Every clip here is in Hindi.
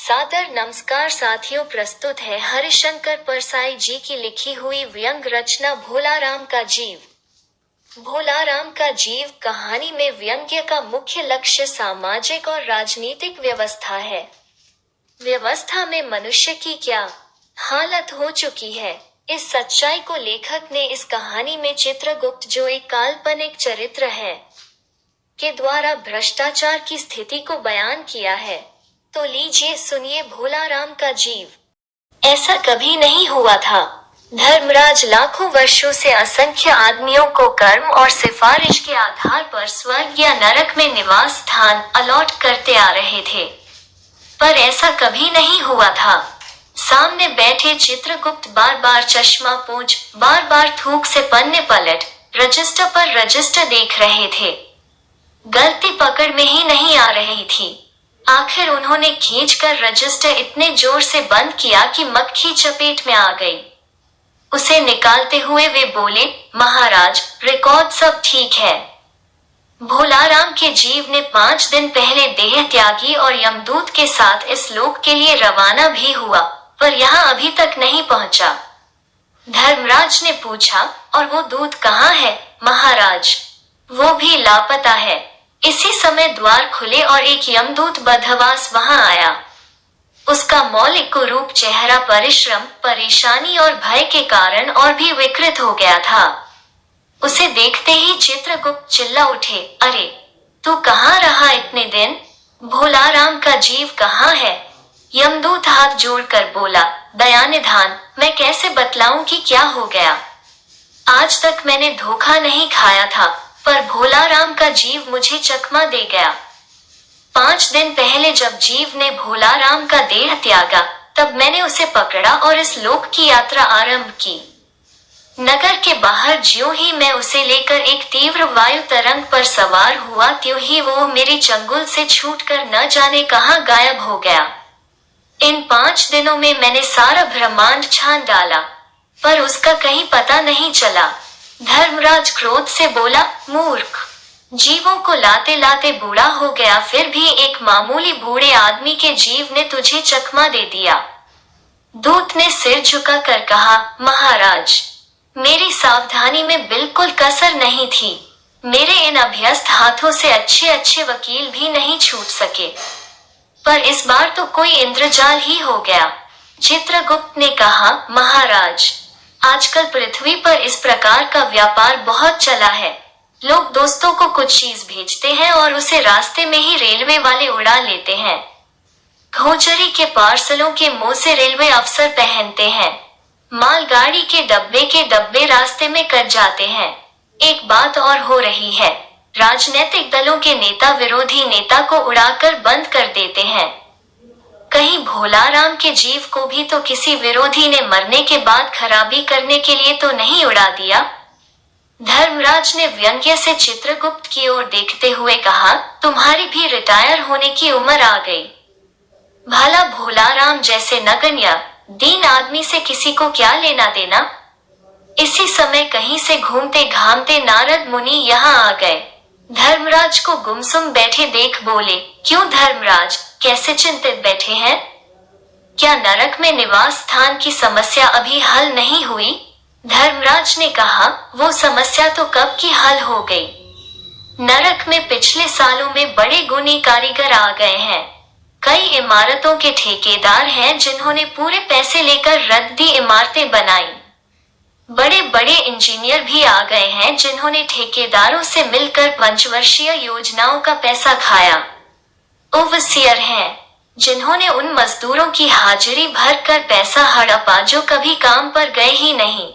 सादर नमस्कार साथियों, प्रस्तुत है हरिशंकर परसाई जी की लिखी हुई व्यंग रचना भोलाराम का जीव। भोलाराम का जीव कहानी में व्यंग्य का मुख्य लक्ष्य सामाजिक और राजनीतिक व्यवस्था है। व्यवस्था में मनुष्य की क्या हालत हो चुकी है, इस सच्चाई को लेखक ने इस कहानी में चित्रगुप्त, जो एक काल्पनिक चरित्र है, के द्वारा भ्रष्टाचार की स्थिति को बयान किया है। तो लीजिए सुनिए भोलाराम का जीव। ऐसा कभी नहीं हुआ था। धर्मराज लाखों वर्षों से असंख्य आदमियों को कर्म और सिफारिश के आधार पर स्वर्ग या नरक में निवास स्थान अलॉट करते आ रहे थे, पर ऐसा कभी नहीं हुआ था। सामने बैठे चित्रगुप्त बार बार चश्मा पोंछ, बार बार थूक से पन्ने पलट, रजिस्टर पर रजिस्टर देख रहे थे। गलती पकड़ में ही नहीं आ रही थी। आखिर उन्होंने खींचकर रजिस्टर इतने जोर से बंद किया कि मक्खी चपेट में आ गई। उसे निकालते हुए वे बोले, महाराज, रिकॉर्ड सब ठीक है। भोलाराम के जीव ने 5 दिन पहले देह त्यागी और यमदूत के साथ इस लोक के लिए रवाना भी हुआ, पर यहाँ अभी तक नहीं पहुँचा। धर्मराज ने पूछा, और वो दूत कहाँ है महाराज? वो भी लापता है। इसी समय द्वार खुले और एक यमदूत बदहवास वहां आया। उसका मौलिक रूप चेहरा परिश्रम, परेशानी और भय के कारण और भी विकृत हो गया था। उसे देखते ही चित्रगुप्त चिल्ला उठे, अरे तू कहाँ रहा इतने दिन? भोलाराम का जीव कहाँ है? यमदूत हाथ जोड़कर बोला, दयानिधान, मैं कैसे बतलाऊं कि क्या हो गया। आज तक मैंने धोखा नहीं खाया था, पर भोलाराम का जीव मुझे चकमा दे गया। 5 दिन पहले जब जीव ने भोलाराम का देह त्यागा, तब मैंने उसे पकड़ा और इस लोक की यात्रा आरंभ की। नगर के बाहर ज्यों ही मैं उसे लेकर एक तीव्र वायु तरंग पर सवार हुआ, त्यों ही वो मेरी चंगुल से छूटकर न जाने कहां गायब हो गया। इन 5 दिनों में मैंने सारा ब्रह्मांड छान डाला, पर उसका कहीं पता नहीं चला। धर्मराज क्रोध से बोला, मूर्ख, जीवों को लाते लाते बूढ़ा हो गया, फिर भी एक मामूली बूढ़े आदमी के जीव ने तुझे चकमा दे दिया। दूत ने सिर झुकाकर कहा, महाराज, मेरी सावधानी में बिल्कुल कसर नहीं थी। मेरे इन अभ्यस्त हाथों से अच्छे अच्छे वकील भी नहीं छूट सके, पर इस बार तो कोई इंद्रजाल ही हो गया। चित्रगुप्त ने कहा, महाराज, आजकल पृथ्वी पर इस प्रकार का व्यापार बहुत चला है। लोग दोस्तों को कुछ चीज भेजते हैं और उसे रास्ते में ही रेलवे वाले उड़ा लेते हैं। घोंचरी के पार्सलों के मुंह से रेलवे अफसर पहनते हैं। मालगाड़ी के डब्बे रास्ते में कट जाते हैं। एक बात और हो रही है, राजनीतिक दलों के नेता विरोधी नेता को उड़ाकर बंद कर देते हैं। कहीं भोलाराम के जीव को भी तो किसी विरोधी ने मरने के बाद खराबी करने के लिए तो नहीं उड़ा दिया? धर्मराज ने व्यंग्य से चित्रगुप्त की ओर देखते हुए कहा, तुम्हारी भी रिटायर होने की उम्र आ गई। भला भोलाराम जैसे नगण्य दीन आदमी से किसी को क्या लेना देना? इसी समय कहीं से घूमते घामते नारद मुनि यहाँ आ गए। धर्मराज को गुमसुम बैठे देख बोले, क्यों धर्मराज, कैसे चिंतित बैठे हैं? क्या नरक में निवास स्थान की समस्या अभी हल नहीं हुई? धर्मराज ने कहा, वो समस्या तो कब की हल हो गई। नरक में पिछले सालों में बड़े गुणी कारीगर आ गए हैं। कई इमारतों के ठेकेदार हैं जिन्होंने पूरे पैसे लेकर रद्दी इमारतें बनाई। बड़े बड़े इंजीनियर भी आ गए हैं जिन्होंने ठेकेदारों से मिलकर पंचवर्षीय योजनाओं का पैसा खाया। ओवरसियर हैं जिन्होंने उन मजदूरों की हाजिरी भर कर पैसा हड़पा जो कभी काम पर गए ही नहीं।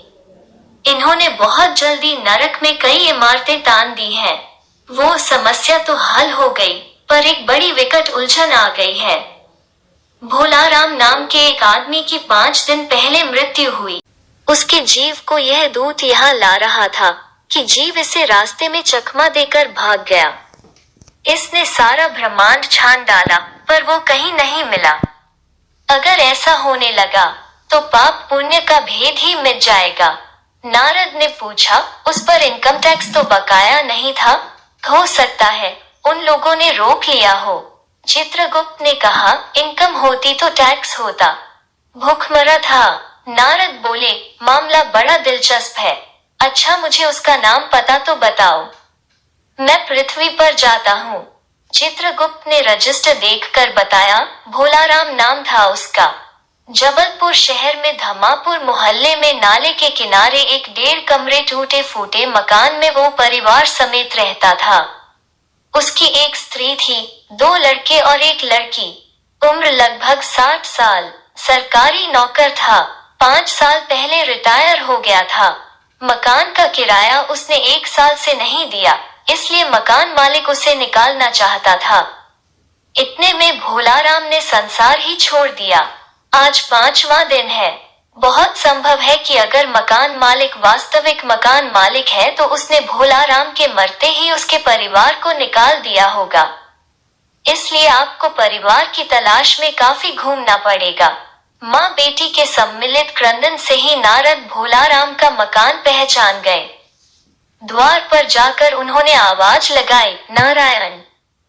इन्होंने बहुत जल्दी नरक में कई इमारतें तान दी हैं। वो समस्या तो हल हो गई, पर एक बड़ी विकट उलझन आ गई है। भोलाराम नाम के एक आदमी की 5 दिन पहले मृत्यु हुई। उसके जीव को यह दूत यहाँ ला रहा था कि जीव इसे रास्ते में चकमा देकर भाग गया। इसने सारा ब्रह्मांड छान डाला, पर वो कहीं नहीं मिला। अगर ऐसा होने लगा तो पाप पुण्य का भेद ही मिट जाएगा। नारद ने पूछा, उस पर इनकम टैक्स तो बकाया नहीं था? हो सकता है उन लोगों ने रोक लिया हो। चित्रगुप्त ने कहा, इनकम होती तो टैक्स होता। भूखमरा था। नारद बोले, मामला बड़ा दिलचस्प है। अच्छा, मुझे उसका नाम पता तो बताओ। मैं पृथ्वी पर जाता हूँ। चित्रगुप्त ने रजिस्टर देखकर बताया, भोलाराम नाम था उसका। जबलपुर शहर में धमापुर मोहल्ले में नाले के किनारे एक 1.5 कमरे टूटे फूटे मकान में वो परिवार समेत रहता था। उसकी एक स्त्री थी, 2 लड़के और एक लड़की। उम्र लगभग 60 साल। सरकारी नौकर था। 5 साल पहले रिटायर हो गया था। मकान का किराया उसने 1 साल से नहीं दिया, इसलिए मकान मालिक उसे निकालना चाहता था। इतने में भोलाराम ने संसार ही छोड़ दिया। आज 5वां दिन है। बहुत संभव है कि अगर मकान मालिक वास्तविक मकान मालिक है तो उसने भोलाराम के मरते ही उसके परिवार को निकाल दिया होगा। इसलिए आपको परिवार की तलाश में काफी घूमना पड़ेगा। माँ बेटी के सम्मिलित क्रंदन से ही नारद भोलाराम का मकान पहचान गए। द्वार पर जाकर उन्होंने आवाज लगाई, नारायण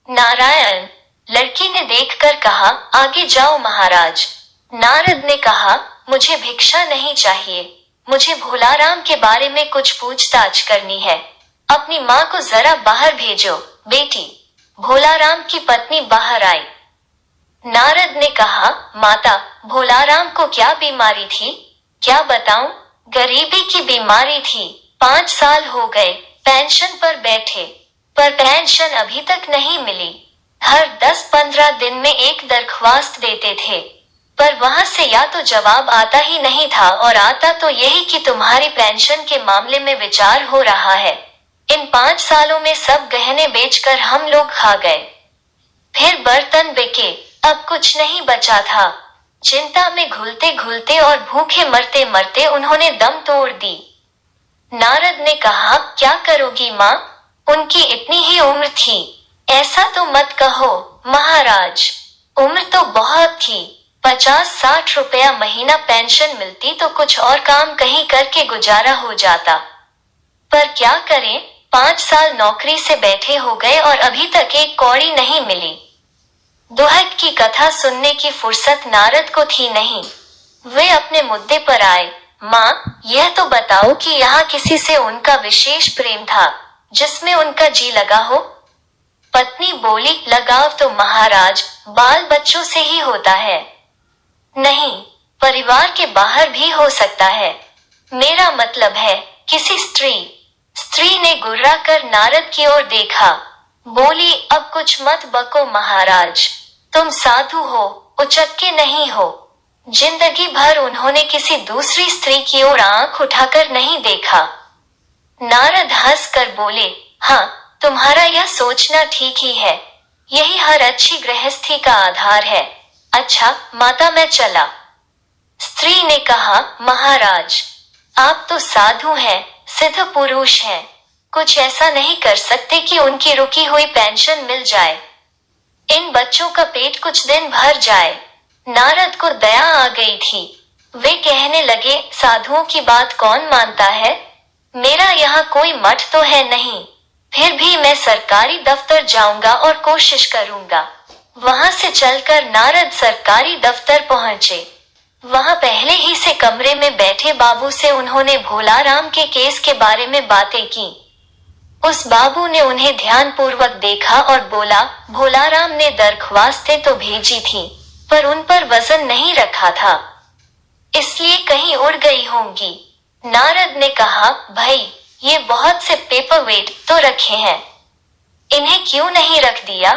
नारायण। लड़की ने देखकर कहा, आगे जाओ महाराज। नारद ने कहा, मुझे भिक्षा नहीं चाहिए। मुझे भोलाराम के बारे में कुछ पूछताछ करनी है। अपनी माँ को जरा बाहर भेजो। बेटी। भोलाराम की पत्नी बाहर आई। नारद ने कहा, माता, भोलाराम को क्या बीमारी थी? क्या बताऊं? गरीबी की बीमारी थी। 5 साल हो गए, पेंशन पर बैठे, पर पेंशन अभी तक नहीं मिली। हर 10-15 दिन में एक दरख्वास्त देते थे, पर वहां से या तो जवाब आता ही नहीं था और आता तो यही कि तुम्हारी पेंशन के मामले में विचार हो रहा है। इन 5 सालों में सब गहने बेचकर हम लोग खा गए। फिर बर्तन बिके, अब कुछ नहीं बचा था। चिंता में घुलते घुलते और भूखे मरते मरते उन्होंने दम तोड़ दी। नारद ने कहा, क्या करोगी माँ? उनकी इतनी ही उम्र थी। ऐसा तो मत कहो महाराज, उम्र तो बहुत थी। 50-60 रुपया महीना पेंशन मिलती तो कुछ और काम कहीं करके गुजारा हो जाता, पर क्या करें, 5 साल नौकरी से बैठे हो गए और अभी तक एक कौड़ी नहीं मिली। दुहक की कथा सुनने की फुर्सत नारद को थी नहीं। वे अपने मुद्दे पर आए। माँ, यह तो बताओ कि यहाँ किसी से उनका विशेष प्रेम था, जिसमें उनका जी लगा हो? पत्नी बोली, लगाव तो महाराज बाल बच्चों से ही होता है। नहीं, परिवार के बाहर भी हो सकता है। मेरा मतलब है किसी स्त्री। स्त्री ने गुर्रा कर नारद की ओर देखा। बोली, अब कुछ मत बको महाराज, तुम साधु हो, उचक्के नहीं हो। जिंदगी भर उन्होंने किसी दूसरी स्त्री की ओर आंख उठाकर नहीं देखा। नारद हंस कर बोले, हाँ, तुम्हारा यह सोचना ठीक ही है। यही हर अच्छी गृहस्थी का आधार है। अच्छा माता, मैं चला। स्त्री ने कहा, महाराज, आप तो साधु हैं, सिद्ध पुरुष हैं, कुछ ऐसा नहीं कर सकते कि उनकी रुकी हुई पेंशन मिल जाए। इन बच्चों का पेट कुछ दिन भर जाए। नारद को दया आ गई थी। वे कहने लगे, साधुओं की बात कौन मानता है? मेरा यहाँ कोई मठ तो है नहीं, फिर भी मैं सरकारी दफ्तर जाऊंगा और कोशिश करूंगा। वहां से चलकर नारद सरकारी दफ्तर पहुंचे। वहां पहले ही से कमरे में बैठे बाबू से उन्होंने भोलाराम के केस के बारे में बातें की। उस बाबू ने उन्हें ध्यानपूर्वक देखा और बोला, भोलाराम ने दरख्वास्तें तो भेजी थी, पर उन पर वजन नहीं रखा था, इसलिए कहीं उड़ गई होंगी। नारद ने कहा, भाई, ये बहुत से पेपर वेट तो रखे हैं, इन्हें क्यों नहीं रख दिया?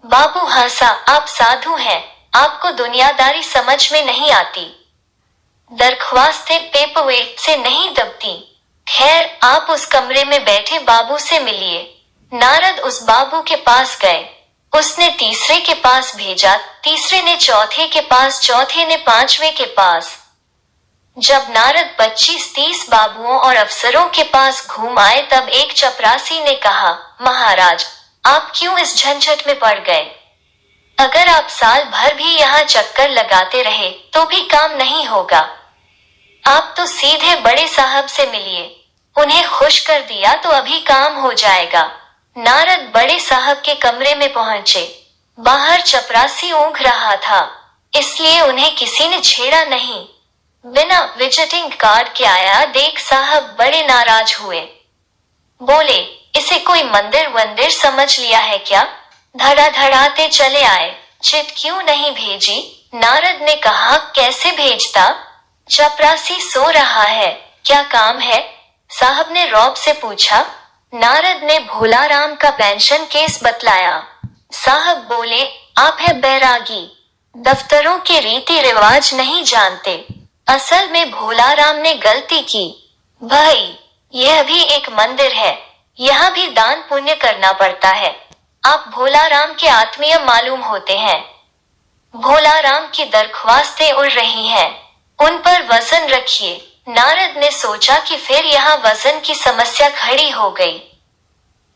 बाबू हंसा, आप साधु हैं, आपको दुनियादारी समझ में नहीं आती। दरख्वास्तें पेपर वेट से नहीं दबती। खैर, आप उस कमरे में बैठे बाबू से मिलिए। नारद उस बाबू के पास गए। उसने तीसरे के पास भेजा, तीसरे ने चौथे के पास, चौथे ने पांचवें के पास। जब नारद 25-30 बाबुओं और अफसरों के पास घूम आए तब एक चपरासी ने कहा, महाराज, आप क्यों इस झंझट में पड़ गए? अगर आप साल भर भी यहाँ चक्कर लगाते रहे तो भी काम नहीं होगा। आप तो सीधे बड़े साहब से मिलिए, उन्हें खुश कर दिया तो अभी काम हो जाएगा। नारद बड़े साहब के कमरे में पहुंचे। बाहर चपरासी ऊँघ रहा था, इसलिए उन्हें किसी ने छेड़ा नहीं। बिना विजिटिंग कार्ड के आया देख साहब बड़े नाराज हुए। बोले, इसे कोई मंदिर वंदिर समझ लिया है क्या? धड़ाधड़ाते चले आए। चिट क्यों नहीं भेजी? नारद ने कहा, कैसे भेजता? चपरासी सो रहा है, क्या काम है? साहब ने रौब से पूछा। नारद ने भोलाराम का पेंशन केस बतलाया। साहब बोले, आप है बैरागी, दफ्तरों के रीति रिवाज नहीं जानते। असल में भोलाराम ने गलती की। भाई, यह भी एक मंदिर है, यहाँ भी दान पुण्य करना पड़ता है। आप भोलाराम के आत्मीय मालूम होते हैं। भोलाराम की दरख्वास्तें उड़ रही हैं, उन पर वजन रखिए। नारद ने सोचा कि फिर यहाँ वजन की समस्या खड़ी हो गई।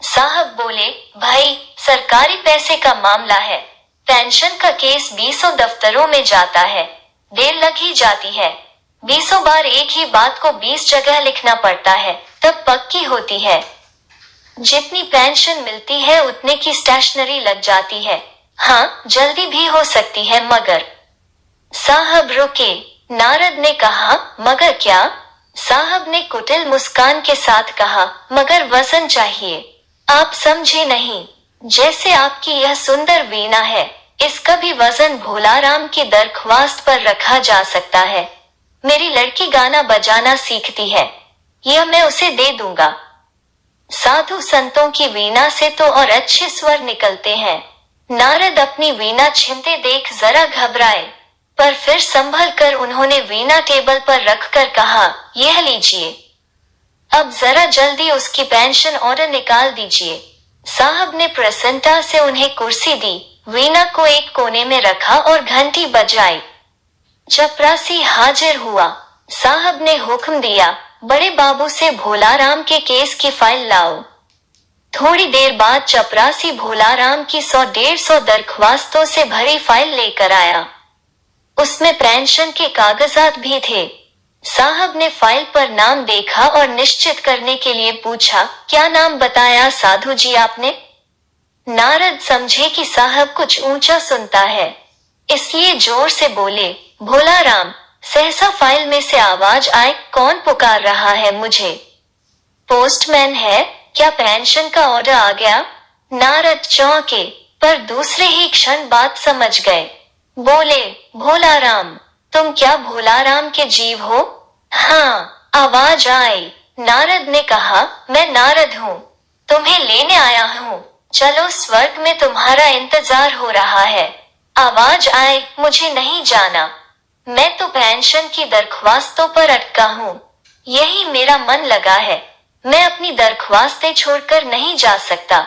साहब बोले, भाई, सरकारी पैसे का मामला है, पेंशन का केस 20 दफ्तरों में जाता है, देर लग ही जाती है। 20 बार एक ही बात को 20 जगह लिखना पड़ता है, तब पक्की होती है। जितनी पेंशन मिलती है उतने की स्टेशनरी लग जाती है। हाँ, जल्दी भी हो सकती है मगर। साहब रुके। नारद ने कहा, मगर क्या? साहब ने कुटिल मुस्कान के साथ कहा, मगर वजन चाहिए। आप समझे नहीं। जैसे आपकी यह सुंदर वीणा है, इसका भी वजन भोलाराम की दरख्वास्त पर रखा जा सकता है। मेरी लड़की गाना बजाना सीखती है, यह मैं उसे दे दूंगा। साधु संतों की वीणा से तो और अच्छे स्वर निकलते हैं। नारद अपनी वीणा छीनते देख जरा घबराए, पर फिर संभल कर उन्होंने वीणा टेबल पर रखकर कहा, यह लीजिए। अब जरा जल्दी उसकी पेंशन ऑर्डर निकाल दीजिए। साहब ने प्रसन्नता से उन्हें कुर्सी दी, वीणा को एक कोने में रखा और घंटी बजाई। चपरासी हाजिर हुआ। साहब ने हुक्म दिया, बड़े बाबू से भोलाराम के केस की फाइल लाओ। थोड़ी देर बाद चपरासी भोलाराम की 100-150 दरख्वास्तों से भरी फाइल लेकर आया। उसमें पेंशन के कागजात भी थे। साहब ने फाइल पर नाम देखा और निश्चित करने के लिए पूछा, क्या नाम बताया साधु जी आपने? नारद समझे कि साहब कुछ ऊंचा सुनता है, इसलिए जोर से बोले, भोलाराम। सहसा फाइल में से आवाज आए, कौन पुकार रहा है मुझे? पोस्टमैन है, क्या पेंशन का ऑर्डर आ गया? नारद चौंके, पर दूसरे ही क्षण बात समझ गए। बोले, भोलाराम, तुम क्या भोलाराम के जीव हो? हाँ, आवाज आई। नारद ने कहा, मैं नारद हूँ, तुम्हें लेने आया हूँ, चलो स्वर्ग में तुम्हारा इंतजार हो रहा है। आवाज आए, मुझे नहीं जाना, मैं तो पेंशन की दरख्वास्तों पर अटका हूँ, यही मेरा मन लगा है, मैं अपनी दरख्वास्तें छोड़कर नहीं जा सकता।